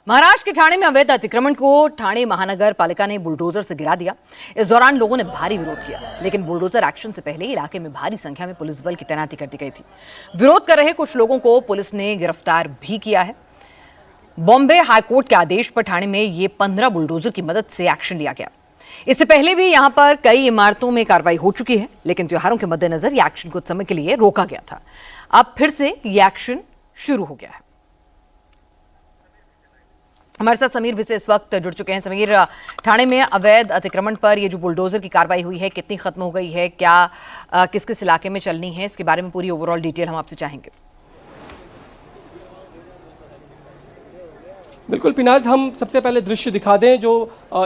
महाराष्ट्र के ठाणे में अवैध अतिक्रमण को ठाणे महानगर पालिका ने बुलडोजर से गिरा दिया। इस दौरान लोगों ने भारी विरोध किया, लेकिन बुलडोजर एक्शन से पहले इलाके में भारी संख्या में पुलिस बल की तैनाती कर दी गई थी। विरोध कर रहे कुछ लोगों को पुलिस ने गिरफ्तार भी किया है। बॉम्बे हाईकोर्ट के आदेश पर ठाणे में ये 15 बुलडोजर की मदद से एक्शन लिया गया। इससे पहले भी यहां पर कई इमारतों में कार्रवाई हो चुकी है, लेकिन त्योहारों के मद्देनजर ये एक्शन कुछ समय के लिए रोका गया था। अब फिर से ये एक्शन शुरू हो गया है। हमारे साथ समीर भी से इस वक्त जुड़ चुके हैं। समीर, ठाणे में अवैध अतिक्रमण पर ये जो बुलडोजर की कार्रवाई हुई है, कितनी खत्म हो गई है, क्या किस किस इलाके में चलनी है, इसके बारे में पूरी ओवरऑल डिटेल हम आपसे चाहेंगे। बिल्कुल पिनाज, हम सबसे पहले दृश्य दिखा दें। जो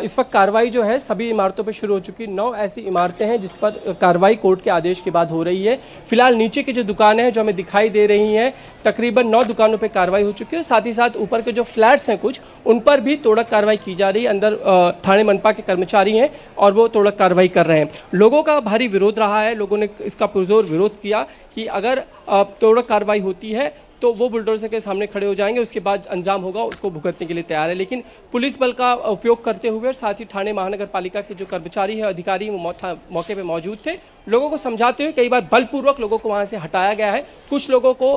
इस वक्त कार्रवाई जो है सभी इमारतों पर शुरू हो चुकी। 9 ऐसी इमारतें हैं जिस पर कार्रवाई कोर्ट के आदेश के बाद हो रही है। फिलहाल नीचे की जो दुकानें हैं जो हमें दिखाई दे रही हैं, तकरीबन 9 दुकानों पर कार्रवाई हो चुकी है। साथ ही साथ ऊपर के जो फ्लैट्स हैं कुछ, उन पर भी तोड़क कार्रवाई की जा रही है। अंदर ठाणे मनपा के कर्मचारी हैं और वो तोड़क कार्रवाई कर रहे हैं। लोगों का भारी विरोध रहा है। लोगों ने इसका पुरजोर विरोध किया कि अगर तोड़क कार्रवाई होती है तो वो बुलडोजर के सामने खड़े हो जाएंगे, उसके बाद अंजाम होगा उसको भुगतने के लिए तैयार है। लेकिन पुलिस बल का उपयोग करते हुए और साथ ही ठाणे महानगर पालिका के जो कर्मचारी है, अधिकारी, वो मौके पे मौजूद थे। लोगों को समझाते हुए कई बार बलपूर्वक लोगों को वहां से हटाया गया है। कुछ लोगों को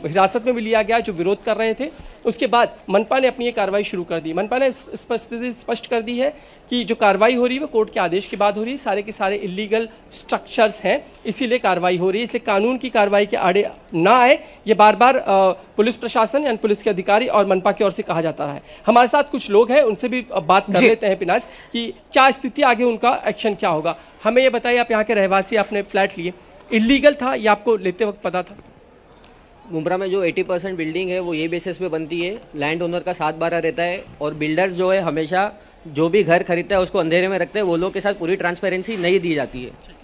हिरासत में भी लिया गया जो विरोध कर रहे थे। उसके बाद मनपा ने अपनी ये कार्रवाई शुरू कर दी। मनपा ने स्पष्ट कर दी है कि जो कार्रवाई हो रही है वो कोर्ट के आदेश के बाद हो रही है। सारे के सारे इलीगल स्ट्रक्चर्स हैं, इसीलिए कार्रवाई हो रही है। इसलिए कानून की कार्रवाई के आड़े ना आए, ये बार बार पुलिस प्रशासन यानी पुलिस के अधिकारी और मनपा की ओर से कहा जाता है। हमारे साथ कुछ लोग हैं, उनसे भी बात कर लेते हैं पिनाज कि क्या स्थिति, आगे उनका एक्शन क्या होगा। हमें ये बताइए, आप यहाँ के रहवासी, आपने फ्लैट लिए, इलीगल था या आपको लेते वक्त पता था? मुंब्रा में जो 80% बिल्डिंग है वो ये बेसिस पे बनती है, लैंड ओनर का 7/12 रहता है और बिल्डर्स जो है हमेशा जो भी घर खरीदता है उसको अंधेरे में रखते हैं। वो लोग के साथ पूरी ट्रांसपेरेंसी नहीं दी जाती है।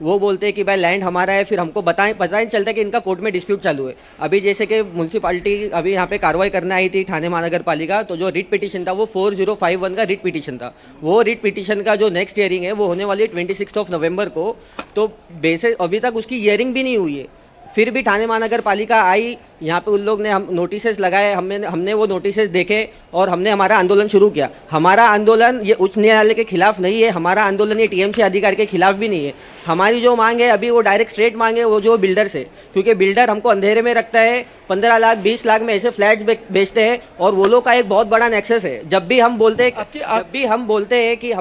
वो बोलते हैं कि भाई लैंड हमारा है, फिर हमको पता नहीं चलता कि इनका कोर्ट में डिस्प्यूट चालू है। अभी जैसे कि म्यूनसिपालिटी अभी यहाँ पे कार्रवाई करने आई थी ठाणे महानगर पालिका, तो जो रिट पिटीशन था वो 4051 का रिट पिटीशन था। वो रिट पिटीशन का जो नेक्स्ट हियरिंग है वो होने वाली है 26 नवंबर को। तो बेसिस अभी तक उसकी हियरिंग भी नहीं हुई है। फिर भी ठाणे महानगर पालिका आई, यहाँ पे उन लोग ने हम नोटिसेस लगाए, हमने वो नोटिसेस देखे और हमने हमारा आंदोलन शुरू किया। हमारा आंदोलन ये उच्च न्यायालय के खिलाफ नहीं है, हमारा आंदोलन ये टीएमसी अधिकारी के खिलाफ भी नहीं है। हमारी जो मांग है अभी वो डायरेक्ट स्ट्रेट मांग है, वो जो बिल्डर से, क्योंकि बिल्डर हमको अंधेरे में रखता है। 15 लाख 20 लाख में ऐसे फ्लैट्स बेचते हैं और वो लोग का एक बहुत बड़ा नेक्सस है। जब भी हम बोलते हैं कि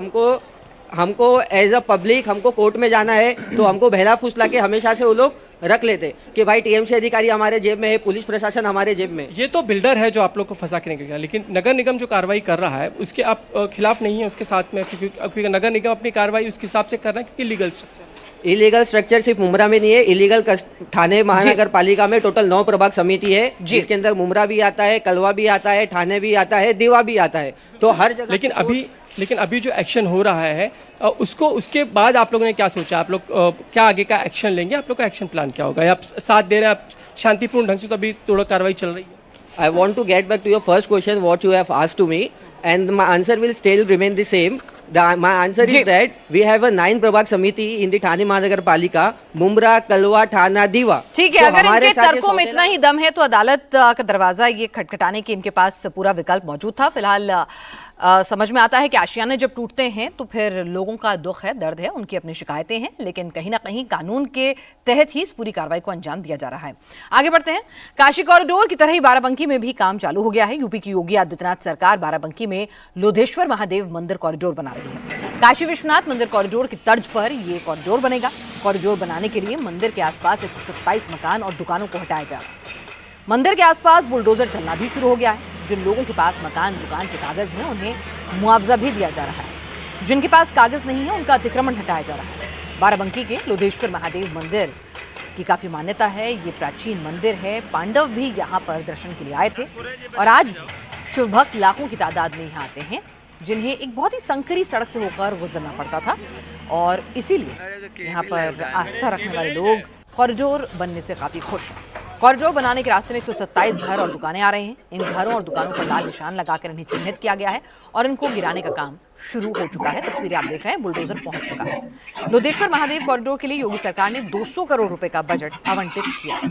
हमको एज अ पब्लिक हमको कोर्ट में जाना है तो हमको बहला फुसला के हमेशा से वो लोग रख लेते कि भाई टीएमसी अधिकारी हमारे जेब में है, पुलिस प्रशासन हमारे जेब में। ये तो बिल्डर है जो आप लोग को फंसा के निकल गया, लेकिन नगर निगम जो कार्रवाई कर रहा है उसके आप खिलाफ नहीं है उसके साथ में, क्योंकि नगर निगम अपनी कार्रवाई उसके हिसाब से कर रहा है क्योंकि इलीगल स्ट्रक्चर सिर्फ मुंब्रा में नहीं है, इलीगल ठाणे महानगर पालिका में टोटल 9 प्रभाग समिति है, जिसके अंदर मुंब्रा भी आता है, कलवा भी आता है, ठाणे भी आता है, दीवा भी आता है। तो हर जगह लेकिन अभी जो एक्शन हो रहा है उसके बाद आप लोगों ने क्या सोचा? आप लोग क्या आगे का एक्शन लेंगे? आप लोग का एक्शन प्लान क्या होगा? आप साथ दे रहे हैं, आप शांतिपूर्ण ढंग से, तो अभी थोड़ा कार्रवाई चल रही है। I want to get back to your first question, what you have asked to me, and my answer will still remain the same. My answer is that we have a 9 प्रभाग समिति in the ठाणे महानगर पालिका, मुंब्रा, कलवा, ठाणा, दीवा। ठीक है, अगर इनके तर्कों में इतना ही दम है तो अदालत का दरवाजा ये खटखटाने की इनके पास पूरा विकल्प मौजूद था। फिलहाल समझ में आता है कि आशियाने जब टूटते हैं तो फिर लोगों का दुख है, दर्द है, उनकी अपनी शिकायतें हैं, लेकिन कहीं ना कहीं कानून के तहत ही इस पूरी कार्रवाई को अंजाम दिया जा रहा है। आगे बढ़ते हैं। काशी कॉरिडोर की तरह ही बाराबंकी में भी काम चालू हो गया है। यूपी की योगी आदित्यनाथ सरकार बाराबंकी में लोधेश्वर महादेव मंदिर कॉरिडोर बना रही है। काशी विश्वनाथ मंदिर कॉरिडोर की तर्ज पर ये कॉरिडोर बनेगा। कॉरिडोर बनाने के लिए मंदिर के आसपास 127 मकान और दुकानों को हटाया जाएगा। मंदिर के आसपास बुलडोजर चलना भी शुरू हो गया है। जिन लोगों के पास मकान दुकान के कागज हैं उन्हें मुआवजा भी दिया जा रहा है। जिनके पास कागज नहीं है उनका अतिक्रमण हटाया जा रहा है। बाराबंकी के लोधेश्वर महादेव मंदिर की काफी मान्यता है। ये प्राचीन मंदिर है। पांडव भी यहाँ पर दर्शन के लिए आए थे और आज शिव भक्त लाखों की तादाद में यहाँ आते हैं, जिन्हें एक बहुत ही संकरी सड़क से होकर गुजरना पड़ता था और इसीलिए यहाँ पर आस्था रखने वाले लोग कॉरिडोर बनने से काफी खुश हैं। कॉरिडोर बनाने के रास्ते में 127 घर और दुकानें आ रहे हैं। इन घरों और दुकानों पर लाल निशान लगाकर इन्हें चिन्हित किया गया है और इनको गिराने का काम शुरू हो चुका है। तस्वीरें आप देख रहे हैं, बुलडोजर पहुंच चुका है। लोधेश्वर महादेव कॉरिडोर के लिए योगी सरकार ने 200 करोड़ रुपए का बजट आवंटित किया है।